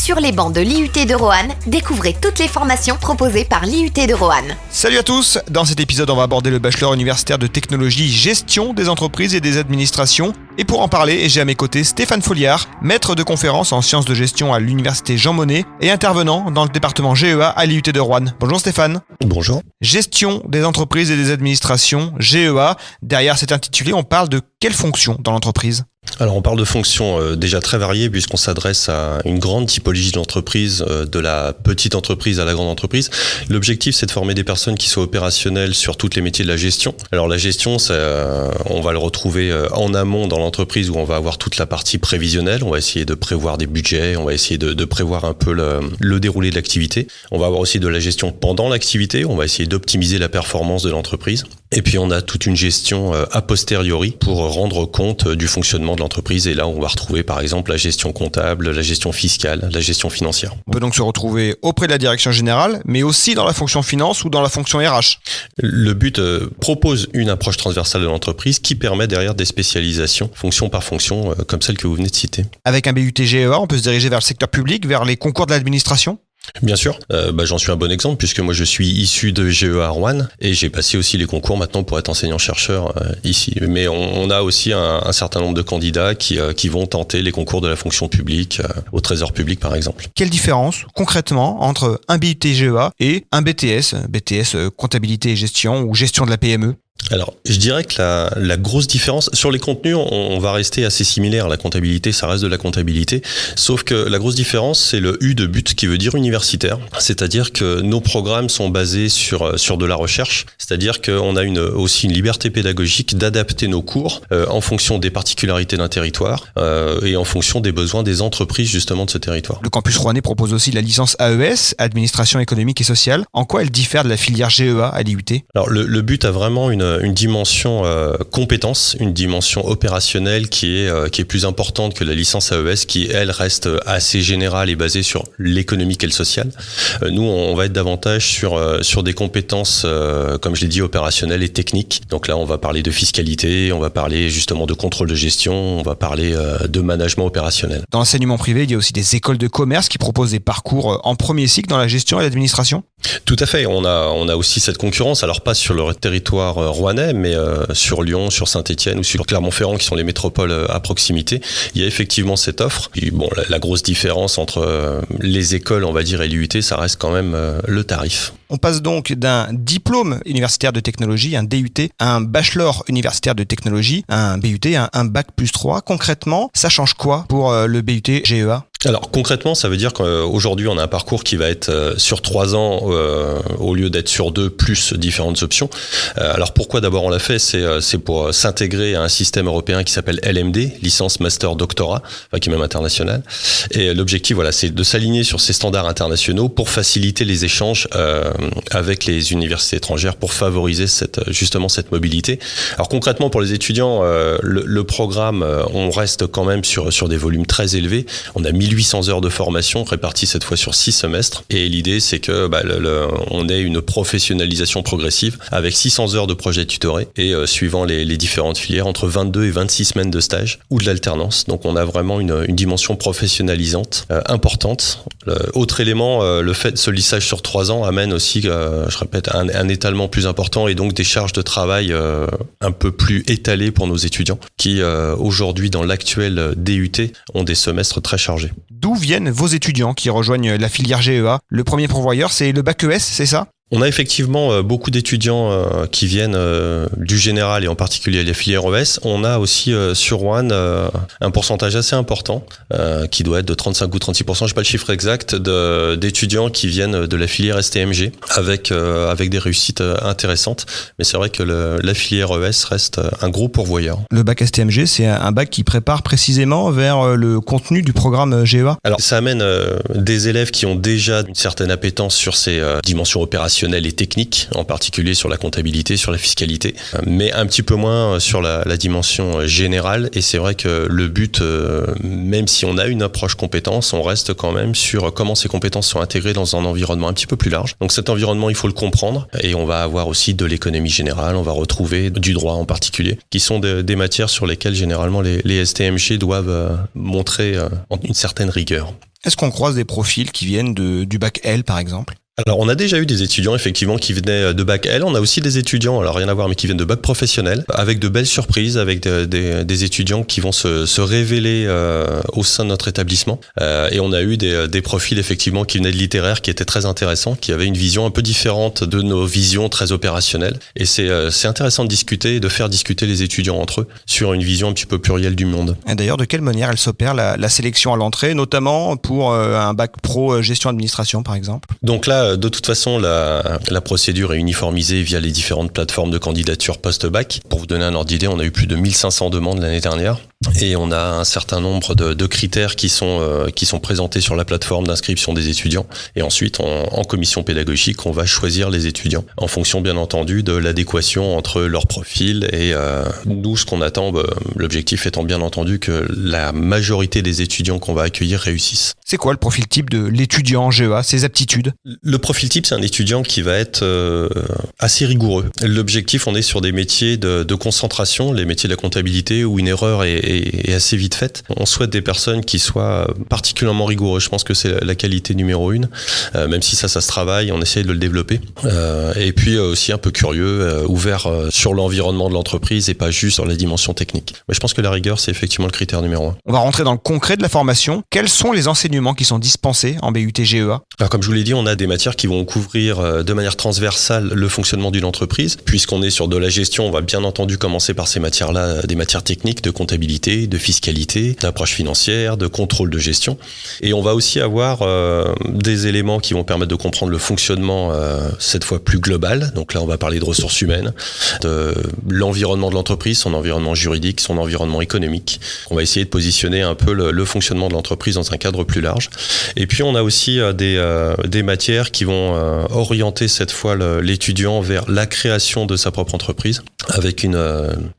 Sur les bancs de l'IUT de Roanne, découvrez toutes les formations proposées par l'IUT de Roanne. Salut à tous. Dans cet épisode, on va aborder le bachelor universitaire de technologie gestion des entreprises et des administrations. Et pour en parler, j'ai à mes côtés Stéphane Folliard, maître de conférence en sciences de gestion à l'université Jean Monnet et intervenant dans le département GEA à l'IUT de Roanne. Bonjour Stéphane. Bonjour. Gestion des entreprises et des administrations, GEA. Derrière cet intitulé, on parle de quelle fonction dans l'entreprise ? Alors on parle de fonctions déjà très variées puisqu'on s'adresse à une grande typologie d'entreprise, de la petite entreprise à la grande entreprise. L'objectif c'est de former des personnes qui soient opérationnelles sur tous les métiers de la gestion. Alors la gestion, on va le retrouver en amont dans l'entreprise où on va avoir toute la partie prévisionnelle. On va essayer de prévoir des budgets, on va essayer de prévoir un peu le déroulé de l'activité. On va avoir aussi de la gestion pendant l'activité, on va essayer d'optimiser la performance de l'entreprise. Et puis on a toute une gestion a posteriori pour rendre compte du fonctionnement de l'entreprise. Et là, on va retrouver par exemple la gestion comptable, la gestion fiscale, la gestion financière. On peut donc se retrouver auprès de la direction générale, mais aussi dans la fonction finance ou dans la fonction RH. Le but propose une approche transversale de l'entreprise qui permet derrière des spécialisations, fonction par fonction, comme celle que vous venez de citer. Avec un BUT GEA, on peut se diriger vers le secteur public, vers les concours de l'administration ? Bien sûr, j'en suis un bon exemple puisque moi je suis issu de GEA Roanne et j'ai passé aussi les concours maintenant pour être enseignant-chercheur ici. Mais on a aussi un certain nombre de candidats qui vont tenter les concours de la fonction publique au Trésor public par exemple. Quelle différence concrètement entre un BUT GEA et un BTS comptabilité et gestion ou gestion de la PME ? Alors, je dirais que la grosse différence, sur les contenus, on va rester assez similaire. La comptabilité, ça reste de la comptabilité. Sauf que la grosse différence, c'est le U de but qui veut dire universitaire. C'est-à-dire que nos programmes sont basés sur de la recherche. C'est-à-dire qu'on a aussi une liberté pédagogique d'adapter nos cours en fonction des particularités d'un territoire et en fonction des besoins des entreprises justement de ce territoire. Le campus rouennais propose aussi la licence AES, Administration économique et sociale. En quoi elle diffère de la filière GEA à l'IUT ? Alors, le but a vraiment une dimension compétence, une dimension opérationnelle qui est plus importante que la licence AES qui, elle, reste assez générale et basée sur l'économique et le social. Nous, on va être davantage sur des compétences, comme je l'ai dit, opérationnelles et techniques. Donc là, on va parler de fiscalité, on va parler justement de contrôle de gestion, on va parler de management opérationnel. Dans l'enseignement privé, il y a aussi des écoles de commerce qui proposent des parcours en premier cycle dans la gestion et l'administration ? Tout à fait, on a aussi cette concurrence, alors pas sur le territoire rouennais, mais sur Lyon, sur Saint-Étienne ou sur Clermont-Ferrand qui sont les métropoles à proximité. Il y a effectivement cette offre. Et bon, la grosse différence entre les écoles, on va dire, et l'IUT, ça reste quand même le tarif. On passe donc d'un diplôme universitaire de technologie, un DUT, à un bachelor universitaire de technologie, un BUT, un bac plus 3. Concrètement, ça change quoi pour le BUT GEA ? Alors concrètement, ça veut dire qu'aujourd'hui on a un parcours qui va être sur 3 ans au lieu d'être sur 2 plus différentes options. Alors pourquoi d'abord on l'a fait ? C'est pour s'intégrer à un système européen qui s'appelle LMD, licence master doctorat, qui est même international. Et l'objectif, voilà, c'est de s'aligner sur ces standards internationaux pour faciliter les échanges avec les universités étrangères pour favoriser justement cette mobilité. Alors concrètement pour les étudiants, le programme, on reste quand même sur des volumes très élevés. On a 1800 heures de formation réparties cette fois sur 6 semestres. Et l'idée, c'est que on ait une professionnalisation progressive avec 600 heures de projet tutoré et suivant les différentes filières, entre 22 et 26 semaines de stage ou de l'alternance. Donc, on a vraiment une dimension professionnalisante importante. Autre élément, le fait de ce lissage sur 3 ans amène aussi, je répète, un étalement plus important et donc des charges de travail un peu plus étalées pour nos étudiants qui, aujourd'hui, dans l'actuel DUT, ont des semestres très chargés. D'où viennent vos étudiants qui rejoignent la filière GEA ? Le premier pourvoyeur, c'est le bac ES, c'est ça ? On a effectivement beaucoup d'étudiants qui viennent du général et en particulier la filière ES. On a aussi sur Roanne un pourcentage assez important qui doit être de 35 ou 36%, je n'ai pas le chiffre exact, d'étudiants qui viennent de la filière STMG avec des réussites intéressantes. Mais c'est vrai que la filière ES reste un gros pourvoyeur. Le bac STMG, c'est un bac qui prépare précisément vers le contenu du programme GEA ? Alors ça amène des élèves qui ont déjà une certaine appétence sur ces dimensions opérationnelles et techniques, en particulier sur la comptabilité, sur la fiscalité, mais un petit peu moins sur la dimension générale. Et c'est vrai que le but, même si on a une approche compétence, on reste quand même sur comment ces compétences sont intégrées dans un environnement un petit peu plus large. Donc cet environnement, il faut le comprendre et on va avoir aussi de l'économie générale, on va retrouver du droit en particulier, qui sont des matières sur lesquelles généralement les STMG doivent montrer une certaine rigueur. Est-ce qu'on croise des profils qui viennent du bac L par exemple ? Alors, on a déjà eu des étudiants, effectivement, qui venaient de bac L. On a aussi des étudiants, alors rien à voir, mais qui viennent de bac professionnel, avec de belles surprises, avec des étudiants qui vont se révéler au sein de notre établissement. Et on a eu des profils, effectivement, qui venaient de littéraire, qui étaient très intéressants, qui avaient une vision un peu différente de nos visions très opérationnelles. Et c'est intéressant de discuter et de faire discuter les étudiants entre eux sur une vision un petit peu plurielle du monde. Et d'ailleurs, de quelle manière elle s'opère, la sélection à l'entrée, notamment pour un bac pro gestion-administration, par exemple ? Donc là, de toute façon, la procédure est uniformisée via les différentes plateformes de candidature post-bac. Pour vous donner un ordre d'idée, on a eu plus de 1500 demandes l'année dernière. Et on a un certain nombre de critères qui sont présentés sur la plateforme d'inscription des étudiants. Et ensuite, en commission pédagogique, on va choisir les étudiants en fonction, bien entendu, de l'adéquation entre leur profil et nous, ce qu'on attend, l'objectif étant bien entendu que la majorité des étudiants qu'on va accueillir réussissent. C'est quoi le profil type de l'étudiant en GEA, ses aptitudes ? Le profil type, c'est un étudiant qui va être assez rigoureux. L'objectif, on est sur des métiers de concentration, les métiers de la comptabilité, où une erreur est assez vite faite. On souhaite des personnes qui soient particulièrement rigoureuses. Je pense que c'est la qualité numéro 1. Même si ça se travaille, on essaye de le développer. Et puis aussi un peu curieux, ouvert sur l'environnement de l'entreprise et pas juste sur la dimension technique. Mais je pense que la rigueur, c'est effectivement le critère numéro 1. On va rentrer dans le concret de la formation. Quels sont les enseignements qui sont dispensés en BUT GEA ? Alors, comme je vous l'ai dit, on a des matières qui vont couvrir de manière transversale le fonctionnement d'une entreprise. Puisqu'on est sur de la gestion, on va bien entendu commencer par ces matières-là, des matières techniques de comptabilité, de fiscalité, d'approche financière, de contrôle de gestion. Et on va aussi avoir des éléments qui vont permettre de comprendre le fonctionnement cette fois plus global. Donc là, on va parler de ressources humaines, de l'environnement de l'entreprise, son environnement juridique, son environnement économique. On va essayer de positionner un peu le fonctionnement de l'entreprise dans un cadre plus large. Et puis, on a aussi des matières qui vont orienter cette fois l'étudiant vers la création de sa propre entreprise avec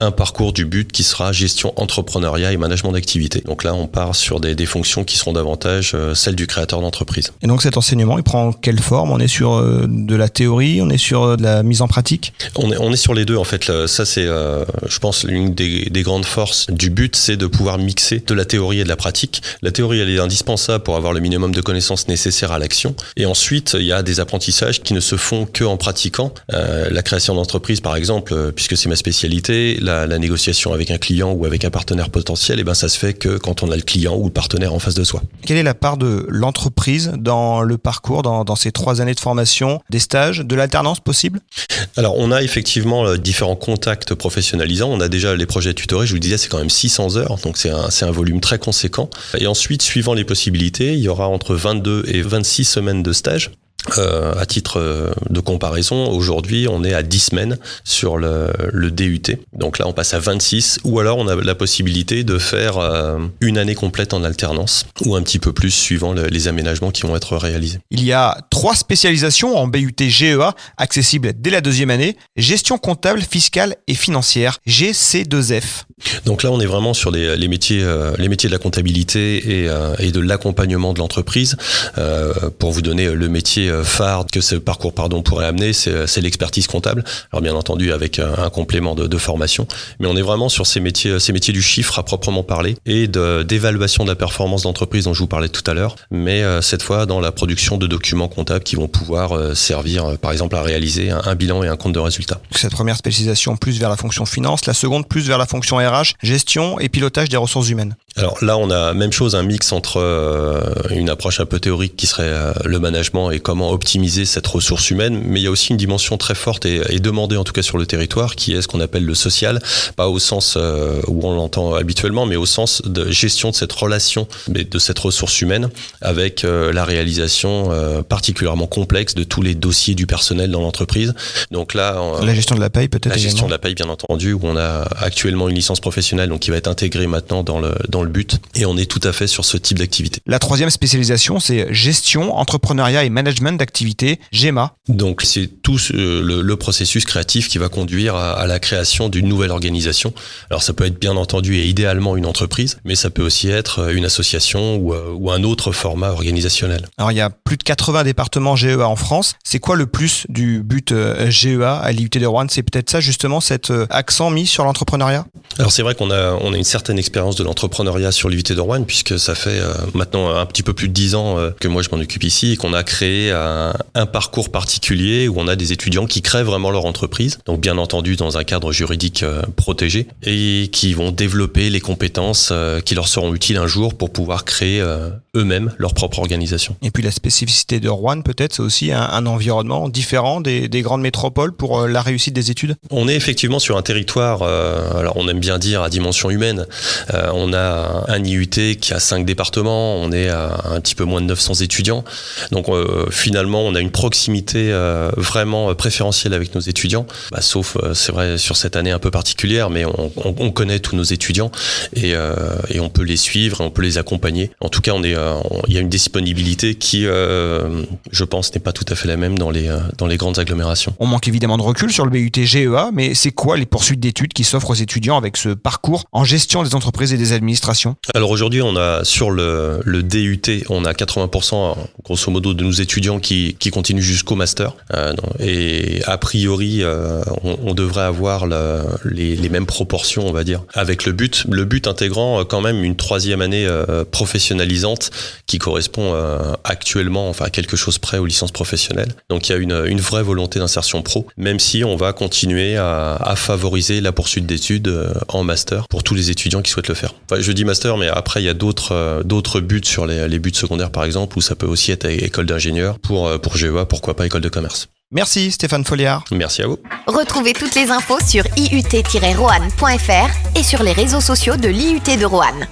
un parcours du but qui sera gestion entrepreneuriat et management d'activité. Donc là, on part sur des fonctions qui seront davantage celles du créateur d'entreprise. Et donc cet enseignement, il prend quelle forme ? On est sur de la théorie, on est sur de la mise en pratique ? On est sur les deux en fait. Ça c'est, je pense, l'une des grandes forces du but, c'est de pouvoir mixer de la théorie et de la pratique. La théorie, elle est indispensable pour avoir le minimum de connaissances nécessaires à l'action. Et ensuite, il y a des apprentissages qui ne se font que en pratiquant. La création d'entreprise, par exemple, puisque c'est ma spécialité, la négociation avec un client ou avec un partenaire potentiel, et ben ça se fait que quand on a le client ou le partenaire en face de soi. Quelle est la part de l'entreprise dans le parcours, dans ces 3 années de formation, des stages, de l'alternance possible ? Alors, on a effectivement différents contacts professionnalisants. On a déjà les projets tutorés, je vous disais, c'est quand même 600 heures, donc c'est un volume très conséquent. Et ensuite, suivant les possibilités, il y aura entre 22 et 26 semaines de stage. À titre de comparaison, aujourd'hui, on est à 10 semaines sur le DUT. Donc là, on passe à 26, ou alors on a la possibilité de faire une année complète en alternance, ou un petit peu plus suivant les aménagements qui vont être réalisés. Il y a 3 spécialisations en BUT GEA, accessibles dès la 2e année, gestion comptable, fiscale et financière, GC2F. Donc là, on est vraiment sur les métiers de la comptabilité et de l'accompagnement de l'entreprise. Pour vous donner le métier phare que ce parcours pourrait amener, c'est l'expertise comptable. Alors bien entendu avec un complément de formation, mais on est vraiment sur ces métiers du chiffre à proprement parler et d'évaluation de la performance d'entreprise dont je vous parlais tout à l'heure, mais cette fois dans la production de documents comptables qui vont pouvoir servir par exemple à réaliser un bilan et un compte de résultat. Cette première spécialisation plus vers la fonction finance, la seconde plus vers la fonction RH, gestion et pilotage des ressources humaines. Alors là, on a même chose, un mix entre une approche un peu théorique qui serait le management et comment optimiser cette ressource humaine, mais il y a aussi une dimension très forte et demandée en tout cas sur le territoire, qui est ce qu'on appelle le social, pas au sens où on l'entend habituellement, mais au sens de gestion de cette relation, de cette ressource humaine, avec la réalisation particulièrement complexe de tous les dossiers du personnel dans l'entreprise. Donc là, la gestion de la paye peut-être. La gestion de la paye, bien entendu, où on a actuellement une licence professionnelle, donc qui va être intégrée maintenant dans le but, et on est tout à fait sur ce type d'activité. La 3e spécialisation, c'est gestion, entrepreneuriat et management domaine d'activité, GEMA. Donc c'est tout le processus créatif qui va conduire à la création d'une nouvelle organisation. Alors ça peut être bien entendu et idéalement une entreprise, mais ça peut aussi être une association ou un autre format organisationnel. Alors il y a plus de 80 départements GEA en France. C'est quoi le plus du but GEA à l'IUT de Roanne? C'est peut-être ça justement, cet accent mis sur l'entrepreneuriat? Alors c'est vrai qu'on a une certaine expérience de l'entrepreneuriat sur l'IUT de Roanne, puisque ça fait maintenant un petit peu plus de 10 ans que moi je m'en occupe ici et qu'on a créé un parcours particulier où on a des étudiants qui créent vraiment leur entreprise, donc bien entendu dans un cadre juridique protégé, et qui vont développer les compétences qui leur seront utiles un jour pour pouvoir créer eux-mêmes leur propre organisation. Et puis la spécificité de Roanne peut-être, c'est aussi un environnement différent des grandes métropoles pour la réussite des études? On est effectivement sur un territoire, alors on aime bien dire à dimension humaine. On a un IUT qui a 5 départements, on est à un petit peu moins de 900 étudiants. Donc finalement, on a une proximité vraiment préférentielle avec nos étudiants. Sauf, c'est vrai, sur cette année un peu particulière, mais on connaît tous nos étudiants et on peut les suivre et on peut les accompagner. En tout cas, il y a une disponibilité qui, je pense, n'est pas tout à fait la même dans les grandes agglomérations. On manque évidemment de recul sur le BUT GEA, mais c'est quoi les poursuites d'études qui s'offrent aux étudiants avec ce parcours en gestion des entreprises et des administrations? Alors aujourd'hui, on a sur le DUT, on a 80% grosso modo de nos étudiants qui continuent jusqu'au master. Et a priori, on devrait avoir les mêmes proportions, on va dire, avec le but intégrant quand même une 3e année professionnalisante qui correspond actuellement, enfin à quelque chose près aux licences professionnelles. Donc il y a une vraie volonté d'insertion pro, même si on va continuer à favoriser la poursuite d'études en master pour tous les étudiants qui souhaitent le faire. Enfin, je dis master, mais après il y a d'autres buts sur les buts secondaires par exemple, où ça peut aussi être école d'ingénieur, pour GEA, pourquoi pas école de commerce. Merci Stéphane Folliard. Merci à vous. Retrouvez toutes les infos sur iut-roanne.fr et sur les réseaux sociaux de l'IUT de Roanne.